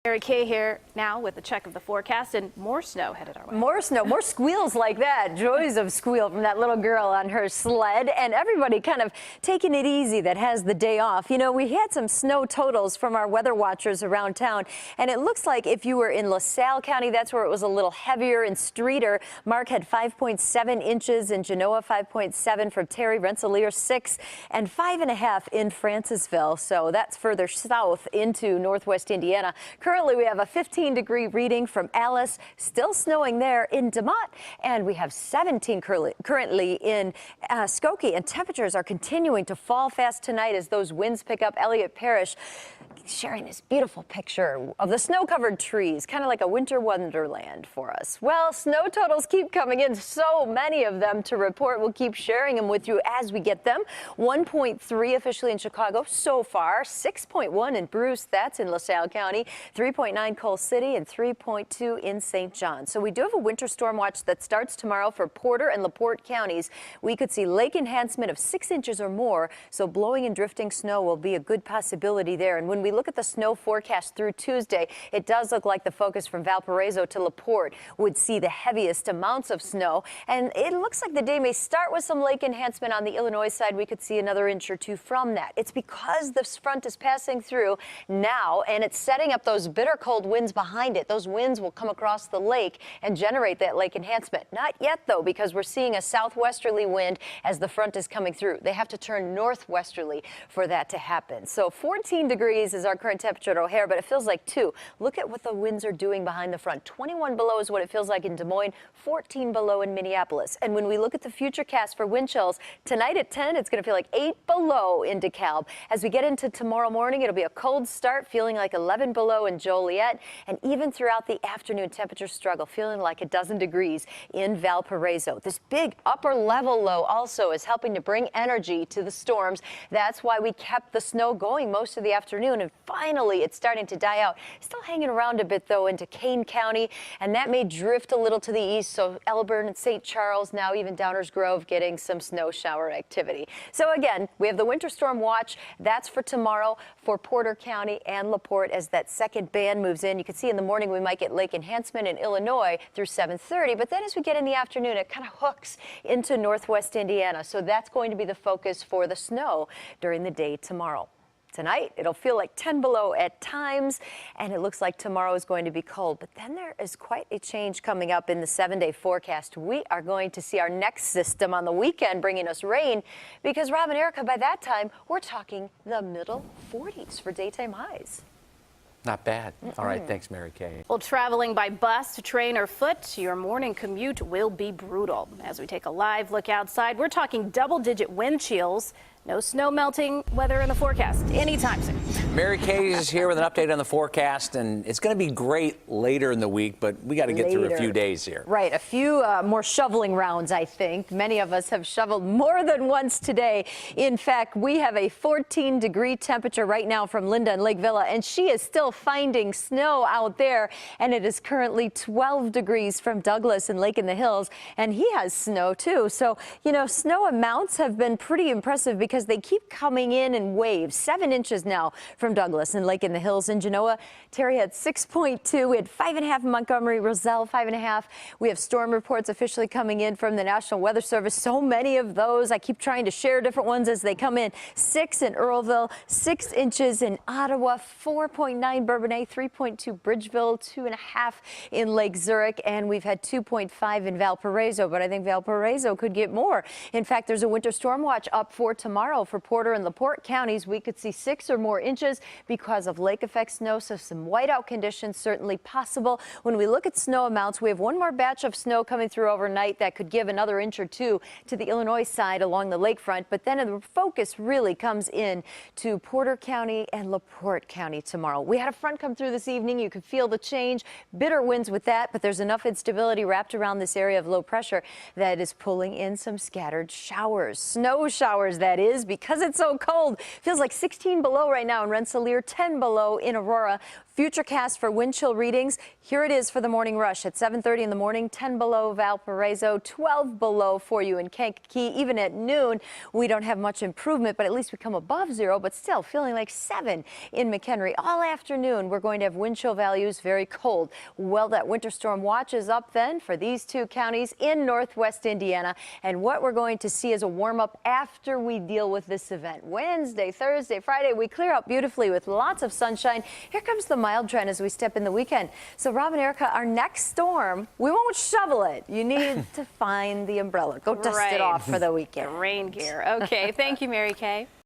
Mary Kay here now with a check of the forecast and more snow headed our way. More snow, more squeals like that. Joys of squeal from that little girl on her sled, and everybody kind of taking it easy that has the day off. You know, we had some snow totals from our weather watchers around town, and it looks like if you were in LaSalle County, that's where it was a little heavier. In Streeter, Mark had 5.7 inches, in Genoa 5.7, for Terry, Rensselaer 6, and 5.5 in Francisville. So that's further south into northwest Indiana. Currently, we have a 15-degree reading from Alice, still snowing there in DeMotte, and we have 17 currently in Skokie, and temperatures are continuing to fall fast tonight as those winds pick up. Elliott Parrish sharing this beautiful picture of the snow-covered trees, kind of like a winter wonderland for us. Well, snow totals keep coming in, so many of them to report. We'll keep sharing them with you as we get them. 1.3 officially in Chicago so far, 6.1 in Bruce, that's in LaSalle County, 3.9 Coal City, and 3.2 in St. John. So we do have a winter storm watch that starts tomorrow for Porter and LaPorte counties. We could see lake enhancement of 6 inches or more, so blowing and drifting snow will be a good possibility there. And when we look at the snow forecast through Tuesday, it does look like the focus from Valparaiso to LaPorte would see the heaviest amounts of snow. And it looks like the day may start with some lake enhancement on the Illinois side. We could see another inch or two from that. It's because this front is passing through now, and it's setting up those bitter cold winds behind it. Those winds will come across the lake and generate that lake enhancement. Not yet, though, because we're seeing a southwesterly wind as the front is coming through. They have to turn northwesterly for that to happen. So 14 degrees is our current temperature at O'Hare, but it feels like 2. Look at what the winds are doing behind the front. 21 below is what it feels like in Des Moines, 14 below in Minneapolis. And when we look at the future cast for wind chills, tonight at 10, it's going to feel like 8 below in DeKalb. As we get into tomorrow morning, it'll be a cold start, feeling like 11 below in Joliet. And even throughout the afternoon, temperatures struggle, feeling like a dozen degrees in Valparaiso. This big upper level low also is helping to bring energy to the storms. That's why we kept the snow going most of the afternoon. And finally, it's starting to die out. Still hanging around a bit, though, into Kane County, and that may drift a little to the east. So Elburn and St. Charles, now even Downers Grove, getting some snow shower activity. So again, we have the winter storm watch. That's for tomorrow for Porter County and LaPorte as that second band moves in. You can see in the morning we might get lake enhancement in Illinois through 7:30, but then as we get in the afternoon, it kind of hooks into northwest Indiana. So that's going to be the focus for the snow during the day tomorrow. Tonight, it'll feel like 10 below at times, and it looks like tomorrow is going to be cold. But then there is quite a change coming up in the 7-day forecast. We are going to see our next system on the weekend bringing us rain because, Rob and Erica, by that time, we're talking the middle 40s for daytime highs. Not bad. All right, thanks, Mary Kay. Well, traveling by bus, train, or foot, your morning commute will be brutal. As we take a live look outside, we're talking double-digit wind chills. No snow melting weather in the forecast anytime soon. Mary Kay is here with an update on the forecast, and it's going to be great later in the week, but we got to get through a few days here. Right, a few more shoveling rounds, I think. Many of us have shoveled more than once today. In fact, we have a 14-degree temperature right now from Linda in Lake Villa, and she is still finding snow out there, and it is currently 12 degrees from Douglas and Lake in the Hills, and he has snow too. So, you know, snow amounts have been pretty impressive because they keep coming in waves. 7 inches now from Douglas and Lake in the Hills. In Genoa, Terry had 6.2. We had 5.5 in Montgomery, Roselle 5.5. We have storm reports officially coming in from the National Weather Service. So many of those. I keep trying to share different ones as they come in. 6 in Earlville, 6 inches in Ottawa, 4.9 Bourbonnais, 3.2 Bridgeville, 2.5 in Lake Zurich, and we've had 2.5 in Valparaiso, but I think Valparaiso could get more. In fact, there's a winter storm watch up for tomorrow for Porter and LaPorte counties. We could see 6 or more inches because of lake effect snow, so some whiteout conditions certainly possible. When we look at snow amounts, we have one more batch of snow coming through overnight that could give another inch or two to the Illinois side along the lakefront, but then the focus really comes in to Porter County and LaPorte County tomorrow. We had a front come through this evening. You could feel the change. Bitter winds with that, but there's enough instability wrapped around this area of low pressure that is pulling in some scattered showers. Snow showers, that is, because it's so cold. Feels like 16 below right now in Rensselaer, 10 below in Aurora, Futurecast for wind chill readings. Here it is for the morning rush at 7:30 in the morning, 10 below Valparaiso, 12 below for you in Kankakee. Even at noon, we don't have much improvement, but at least we come above 0, but still feeling like 7 in McHenry. All afternoon, we're going to have wind chill values, very cold. Well, that winter storm watch is up then for these 2 counties in northwest Indiana. And what we're going to see is a warm up after we deal with this event. Wednesday, Thursday, Friday, we clear out beautifully with lots of sunshine. Here comes the mild trend as we step in the weekend. So Rob and Erica, our next storm, we won't shovel it. You need to find the umbrella. Go dust it off for the weekend. Rain gear. Okay. Thank you, Mary Kay.